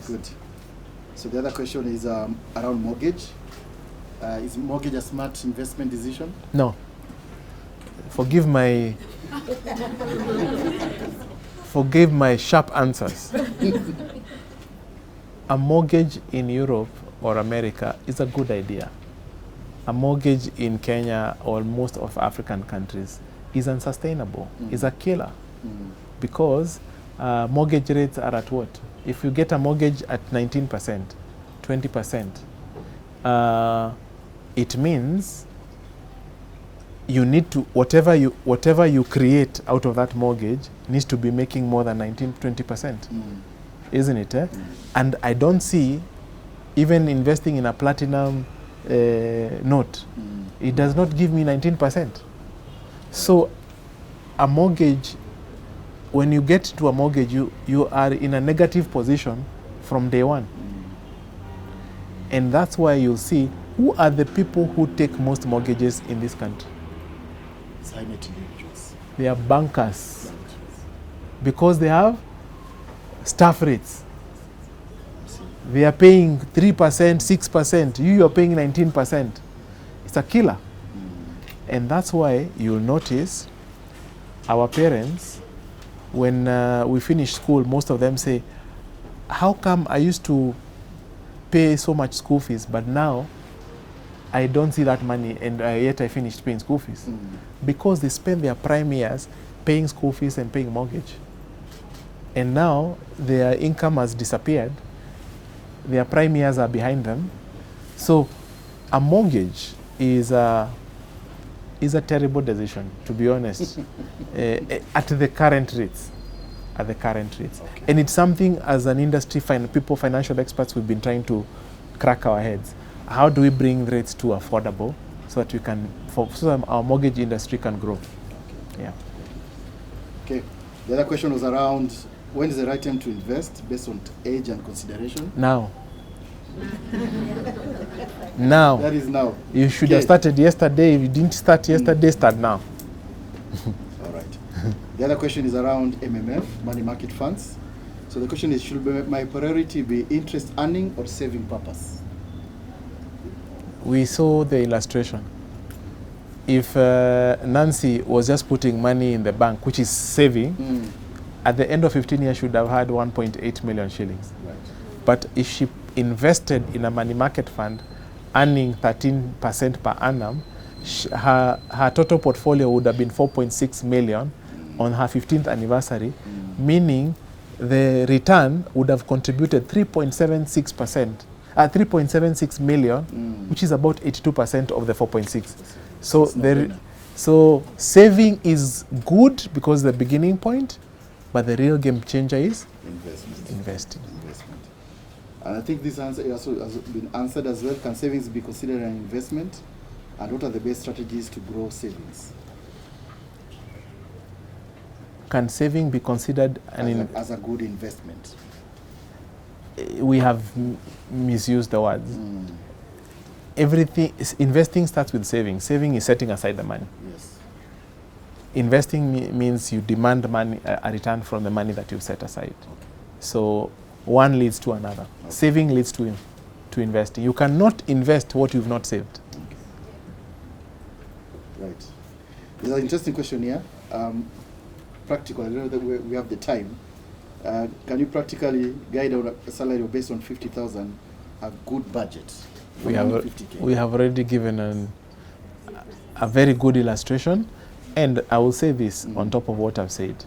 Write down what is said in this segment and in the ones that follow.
Good. So the other question is around mortgage. Is mortgage a smart investment decision? No. Forgive my sharp answers. A mortgage in Europe or America is a good idea. A mortgage in Kenya or most of African countries is unsustainable, is a killer. Because mortgage rates are at what? If you get a mortgage at 19%, 20%, it means you need to, whatever you create out of that mortgage needs to be making more than 19-20%, isn't it? And I don't see even investing in a platinum note. It does not give me 19%. So a mortgage, when you get to a mortgage, you are in a negative position from day one. And that's why you'll see who are the people who take most mortgages in this country. Silent individuals. They are bankers. Because they have staff rates. They are paying 3%, 6%. You are paying 19%. It's a killer. And that's why you'll notice our parents, when we finish school, most of them say, how come I used to pay so much school fees, but now I don't see that money and yet I finished paying school fees? Because they spend their prime years paying school fees and paying mortgage. And now their income has disappeared. Their prime years are behind them. So a mortgage is a terrible decision, to be honest, at the current rates. Okay. And it's something as an industry, financial experts, we've been trying to crack our heads. How do we bring rates to affordable so that we can, so that our mortgage industry can grow? Yeah. Okay. The other question was around, when is the right time to invest based on age and consideration? Now. Now. That is now. You should have started yesterday. If you didn't start yesterday, start now. All right. The other question is around MMF, money market funds. So the question is, should my priority be interest earning or saving purpose? We saw the illustration. If Nancy was just putting money in the bank, which is saving, at the end of 15 years, should have had 1.8 million shillings. Right. But if she invested in a money market fund, earning 13% per annum, her total portfolio would have been 4.6 million on her 15th anniversary, meaning the return would have contributed 3.76 million, which is about 82% of the 4.6. So saving is good because the beginning point, but the real game changer is investing. And I think this answer also has been answered as well. Can savings be considered an investment? And what are the best strategies to grow savings? Can saving be considered as a good investment? We have misused the words. Investing starts with saving. Saving is setting aside the money. Yes. Investing means you demand money, a return from the money that you've set aside. Okay. So one leads to another. Okay. Saving leads to investing. You cannot invest what you've not saved. Okay. Right. There's an interesting question here. Practical, I don't know that we have the time. Can you practically guide on a salary based on 50,000, a good budget? We have already given a very good illustration, and I will say this on top of what I've said.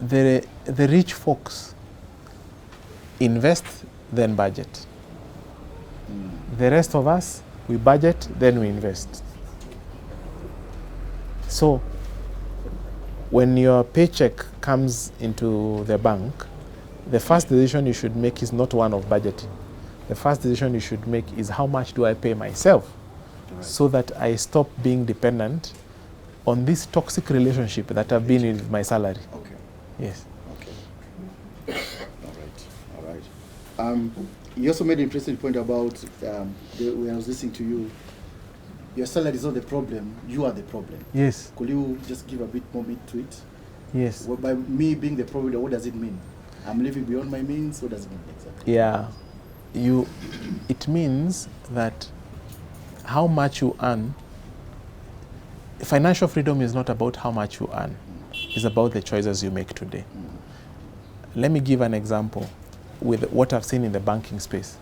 The rich folks invest, then budget. The rest of us, we budget, then we invest. So when your paycheck comes into the bank, the first decision you should make is not one of budgeting. The first decision you should make is how much do I pay myself, so that I stop being dependent on this toxic relationship that I've been in with my salary. Okay. Yes. Okay. All right. You also made an interesting point about when I was listening to you. Your salary is not the problem, you are the problem. Yes. Could you just give a bit more meat to it? Yes. Well, by me being the problem, what does it mean? I'm living beyond my means. What does it mean exactly? Yeah, it means that how much you earn. Financial freedom is not about how much you earn. It's about the choices you make today. Let me give an example with what I've seen in the banking space.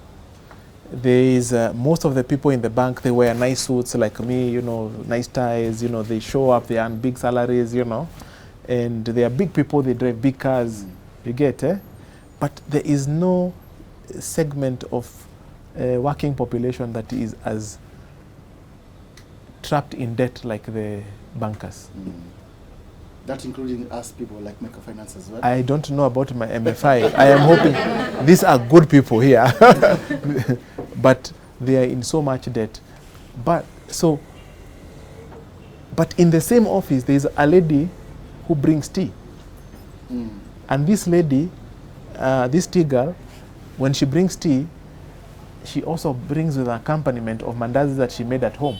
There is most of the people in the bank, they wear nice suits like me, you know, nice ties, you know, they show up, they earn big salaries, you know, and they are big people, they drive big cars, you get, eh? But there is no segment of working population that is as trapped in debt like the bankers. That including us people like microfinance as well? I don't know about my MFI. I am hoping these are good people here. But they are in so much debt. But in the same office, there is a lady who brings tea. And this lady, this tea girl, when she brings tea, she also brings with an accompaniment of mandazi that she made at home.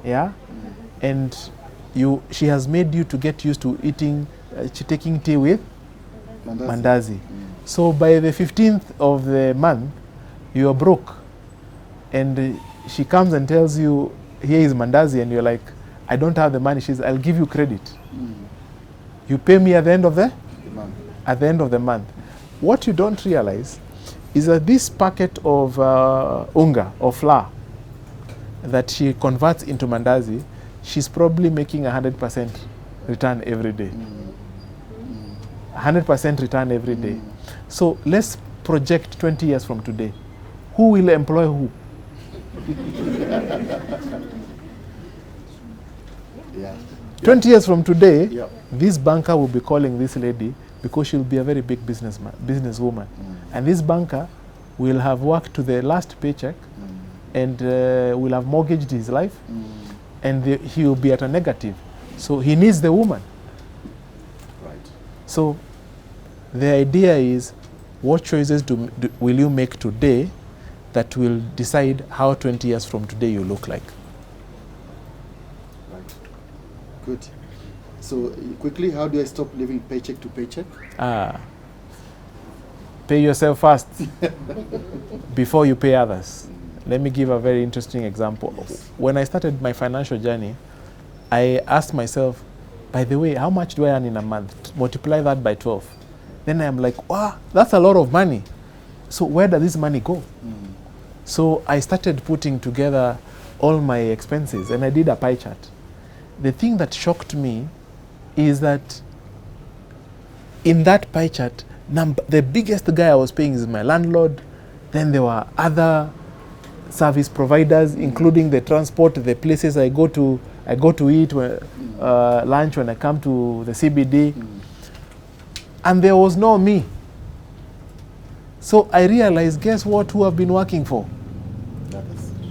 Yeah? And she has made you to get used to eating, taking tea with mandazi. So by the 15th of the month, you are broke. And she comes and tells you, here is mandazi, and you're like, I don't have the money. She says, I'll give you credit. You pay me at the end of the month. At the end of the month. What you don't realize is that this packet of unga, or flour, that she converts into mandazi, she's probably making 100% return every day. 100% return every day. So let's project 20 years from today. Who will employ who? Yeah. 20 years from today, this banker will be calling this lady because she'll be a very big businesswoman. And this banker will have worked to the last paycheck and will have mortgaged his life. And he will be at a negative. So he needs the woman. Right. So the idea is, what choices will you make today that will decide how 20 years from today you look like? Right. Good. So quickly, how do I stop living paycheck to paycheck? Pay yourself first before you pay others. Let me give a very interesting example. Yes. When I started my financial journey, I asked myself, by the way, how much do I earn in a month? Multiply that by 12. Then I'm like, wow, that's a lot of money. So where does this money go? So I started putting together all my expenses, and I did a pie chart. The thing that shocked me is that in that pie chart, the biggest guy I was paying is my landlord. Then there were other service providers, including the transport, the places I go to eat lunch when I come to the CBD. And there was no me. So I realized, guess what, who I've been working for?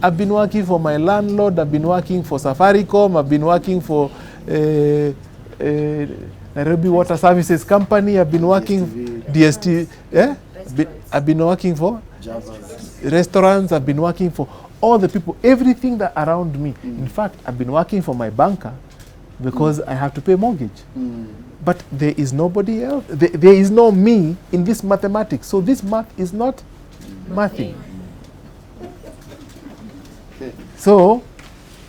I've been working for my landlord, I've been working for Safaricom, I've been working for Nairobi Water Services Company, I've been working DSTV, I've been working for restaurants, I've been working for all the people, everything that around me. In fact, I've been working for my banker because I have to pay mortgage. But there is nobody else. There is no me in this mathematics. So this math is not mathing. Okay. So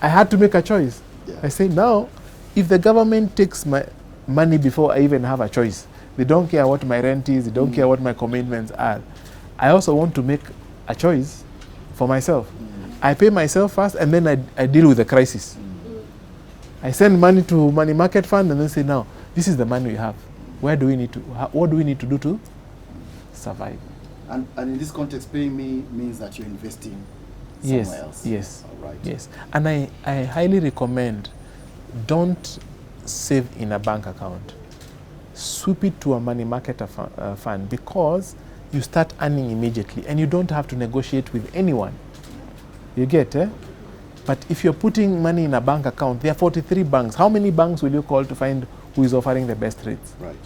I had to make a choice. Yeah. I say, now, if the government takes my money before I even have a choice, they don't care what my rent is, they don't care what my commitments are. I also want to make a choice for myself. I pay myself first, and then I deal with the crisis. I send money to money market fund, and then say, now, this is the money we have. What do we need to do to survive? And in this context, paying me means that you're investing somewhere else. Yes. All right. Yes. And I highly recommend, don't save in a bank account. Sweep it to a money market fund, because you start earning immediately and you don't have to negotiate with anyone. You get, eh? But if you're putting money in a bank account, there are 43 banks. How many banks will you call to find who is offering the best rates? Right.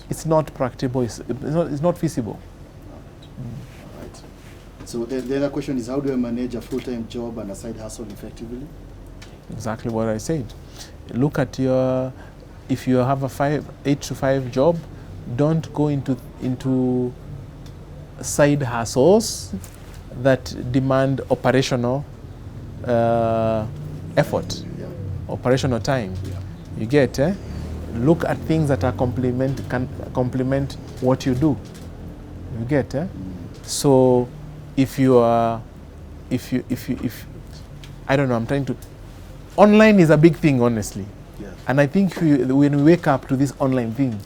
It's not practicable. It's not feasible. All right. So the other question is, how do I manage a full-time job and a side hustle effectively? Exactly what I said. Look at if you have a 8 to 5 job, Don't go into side hustles that demand operational effort, Yeah. operational time. Yeah. You get, eh? Look at things that are can complement what you do. You get, eh? So if you are, if I don't know, I'm trying to, online is a big thing, honestly. Yeah. And I think when we wake up to this online thing,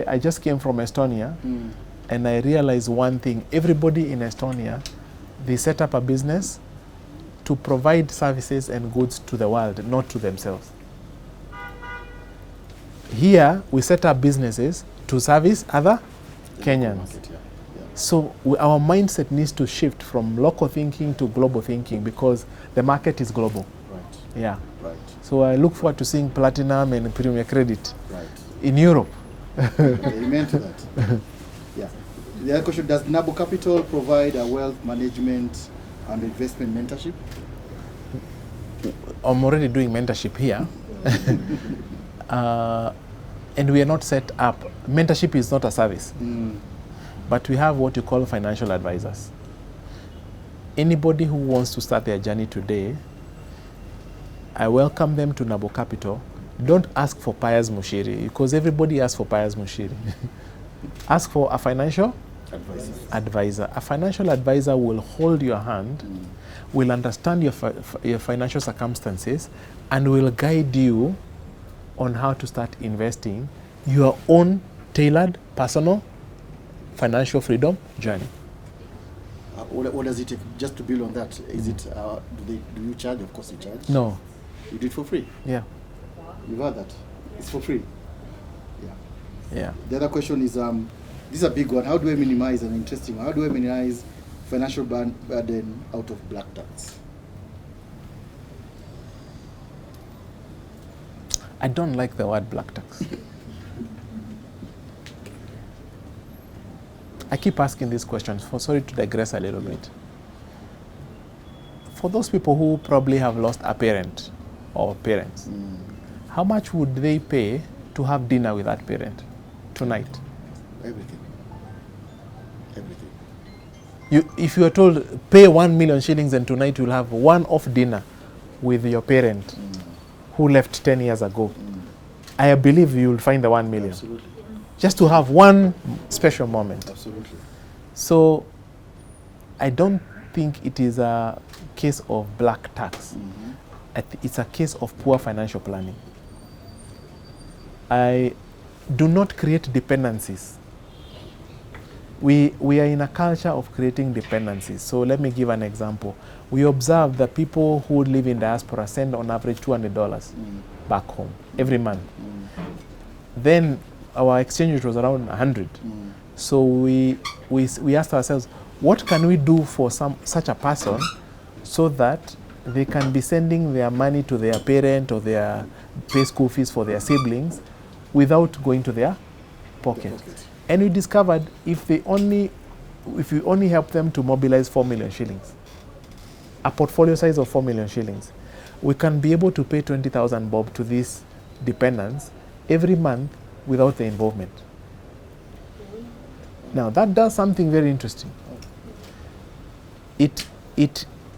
I just came from Estonia, and I realized one thing. Everybody in Estonia, they set up a business to provide services and goods to the world, not to themselves. Here, we set up businesses to service other Kenyans. Market, yeah. Yeah. So our mindset needs to shift from local thinking to global thinking, because the market is global. Right. Yeah. Right. So I look forward to seeing Platinum and Premier Credit Right. in Europe. Amen to that. Yeah. The other question, does Nabo Capital provide a wealth management and investment mentorship? I'm already doing mentorship here. And we are not set up. Mentorship is not a service, but we have what you call financial advisors. Anybody who wants to start their journey today, I welcome them to Nabo Capital. Don't ask for Pius Mushiri, because everybody asks for Pius Mushiri. Ask for a financial advisor. A financial advisor will hold your hand, will understand your financial circumstances, and will guide you on how to start investing your own tailored, personal, financial freedom journey. What does it take? Just to build on that, is it, do you charge? Of course you charge. No. You do it for free? Yeah. You've heard that? It's for free? Yeah. Yeah. The other question is, this is a big one. How do I minimize, an interesting one, how do I minimize financial burden out of black tax? I don't like the word black tax. I keep asking these questions. Sorry to digress a little bit. For those people who probably have lost a parent or parents, how much would they pay to have dinner with that parent tonight? Everything. If you are told, pay 1 million shillings and tonight you'll have one-off dinner with your parent who left 10 years ago, I believe you'll find the 1 million. Absolutely. Just to have one special moment. Absolutely. So I don't think it is a case of black tax. It's a case of poor financial planning. I do not create dependencies. We are in a culture of creating dependencies. So let me give an example. We observe that people who live in diaspora send on average $200 back home every month. Then our exchange rate was around 100. So we asked ourselves, what can we do for such a person so that they can be sending their money to their parent or their pay school fees for their siblings without going to their pocket? And we discovered if we only help them to mobilize 4 million shillings, a portfolio size of 4 million shillings, we can be able to pay 20,000 bob to these dependents every month without the involvement. Now that does something very interesting.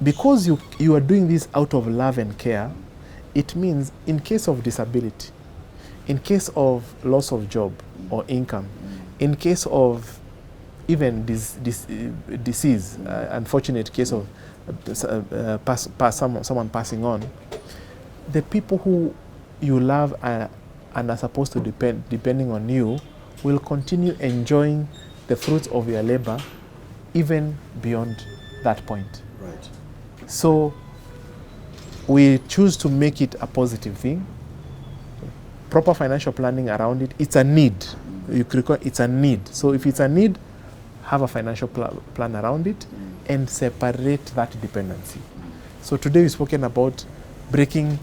Because you are doing this out of love and care, it means in case of disability, in case of loss of job or income, in case of even disease, unfortunate case of someone passing on, the people who you love and are supposed to depending on you will continue enjoying the fruits of your labor even beyond that point. Right. So we choose to make it a positive thing. Proper financial planning around it. It's a need. It's a need. So if it's a need, have a financial plan around it and separate that dependency. So today we've spoken about breaking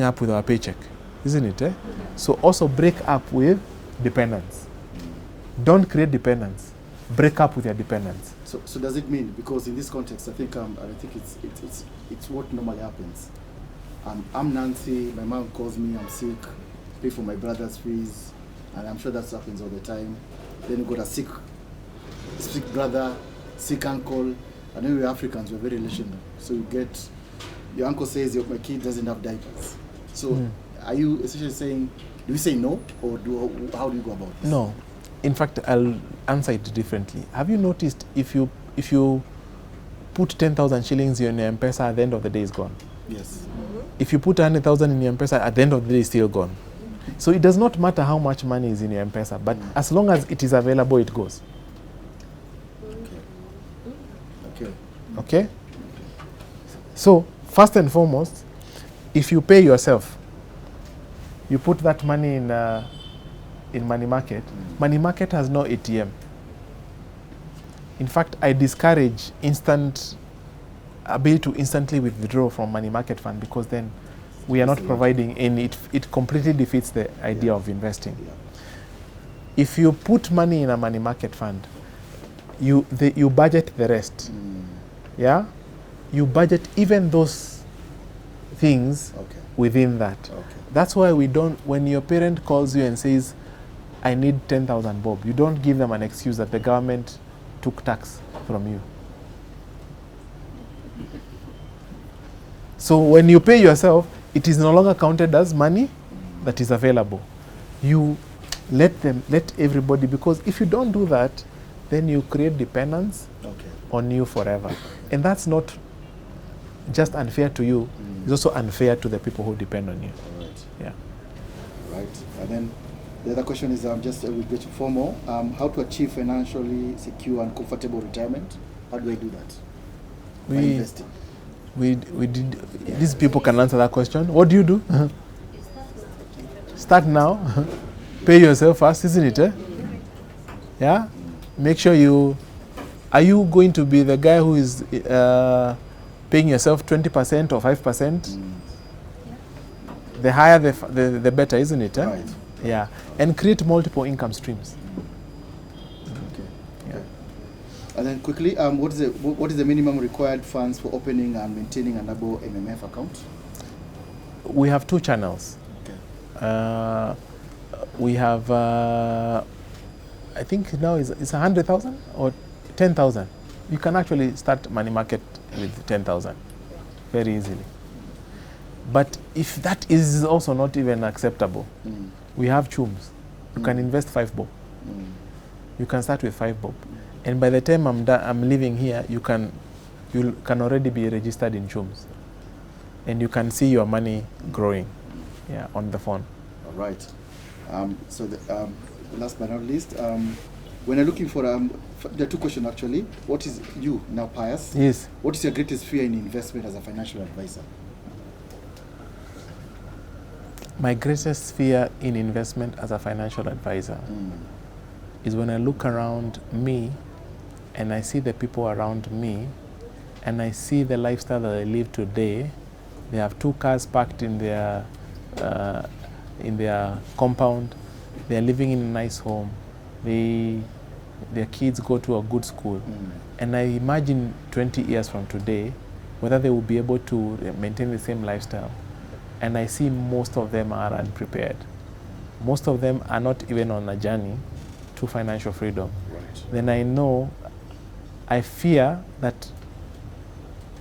up with our paycheck, isn't it? So also break up with dependence. Don't create dependence. Break up with your dependence. So does it mean, because in this context, I think it's what normally happens. I'm Nancy. My mom calls me. I'm sick. Pay for my brother's fees. and I'm sure that happens all the time. Then you got a sick brother, sick uncle. I know we Africans, we're very relational. So you get, your uncle says my kid doesn't have diapers. So are you essentially saying, do you say no, or how do you go about this? No. In fact, I'll answer it differently. Have you noticed if you put 10,000 shillings in your M-Pesa, at the end of the day is gone? Yes. If you put 100,000 in your M-Pesa, at the end of the day is still gone. So it does not matter how much money is in your M-Pesa, but as long as it is available, it goes. Okay. Okay? So, first and foremost, if you pay yourself, you put that money in money market. Money market has no ATM. In fact, I discourage ability to instantly withdraw from money market fund, because then we are not providing any, it completely defeats the idea of investing. Yeah. If you put money in a money market fund, you budget the rest. Yeah? You budget even those things within that. Okay. That's why we don't, when your parent calls you and says, I need 10,000 bob, you don't give them an excuse that the government took tax from you. So when you pay yourself, it is no longer counted as money that is available. You let everybody, because if you don't do that, then you create dependence on you forever. And that's not just unfair to you, it's also unfair to the people who depend on you. All right. Yeah. Right. And then the other question is we'll get to 4 more. How to achieve financially secure and comfortable retirement? How do I do that? By investing. We did. These people can answer that question. What do you do? Start now. Pay yourself first, isn't it? Yeah. Make sure you. Are you going to be the guy who is paying yourself 20% or 5%? The higher, the better, isn't it? Right. Yeah. And create multiple income streams. And then quickly, what is the minimum required funds for opening and maintaining an able MMF account? We have 2 channels. Okay. We have, I think now it's 100,000 or 10,000. You can actually start money market with 10,000 very easily. But if that is also not even acceptable, we have chums. You can invest 5 bob. You can start with 5 bob. And by the time I'm leaving here, you can already be registered in chums. And you can see your money growing on the phone. All right. So last but not least, when you're looking for, there are 2 questions actually. What is you, now Pius? Yes. What is your greatest fear in investment as a financial advisor? My greatest fear in investment as a financial advisor is when I look around me and I see the people around me and I see the lifestyle that they live today. They have 2 cars parked in their compound. They are living in a nice home. Their kids go to a good school. And I imagine 20 years from today, whether they will be able to maintain the same lifestyle. And I see most of them are unprepared. Most of them are not even on a journey to financial freedom. Right. Then I fear that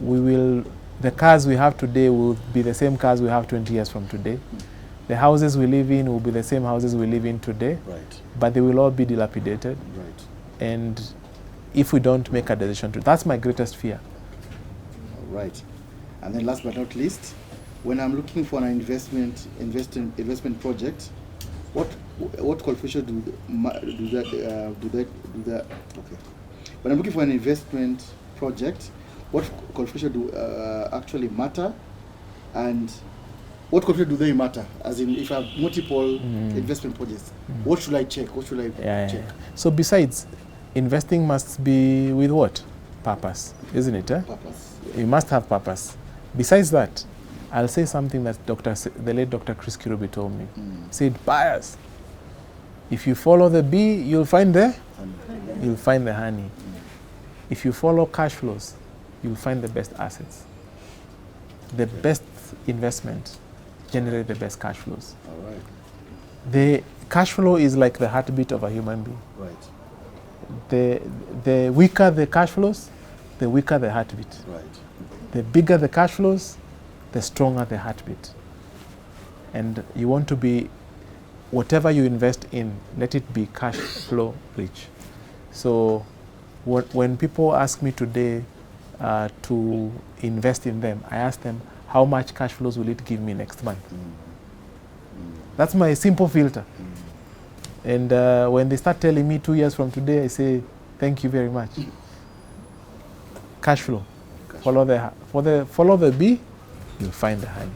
the cars we have today will be the same cars we have 20 years from today. The houses we live in will be the same houses we live in today. Right. But they will all be dilapidated. Right. And if we don't make a decision that's my greatest fear. All right. And then last but not least, when I'm looking for an investment project, what qualification do that? Okay. When I'm looking for an investment project, what qualification do actually matter, and what qualification do they matter? As in, if I have multiple investment projects, what should I check? What should I check? So besides, investing must be with what? Purpose, isn't it? Purpose. Yeah. You must have purpose. Besides that, I'll say something that the late Dr. Chris Kirubi told me. Said, buyers, if you follow the bee, you'll find the honey. If you follow cash flows, you'll find the best assets. The best investment generate the best cash flows. All right. The cash flow is like the heartbeat of a human being. Right. The weaker the cash flows, the weaker the heartbeat. Right. The bigger the cash flows, the stronger the heartbeat. And you want to be, whatever you invest in, let it be cash flow rich. So when people ask me today to invest in them, I ask them, how much cash flows will it give me next month? That's my simple filter. And when they start telling me 2 years from today, I say, thank you very much. Cash flow. Follow the bee, you'll find the honey.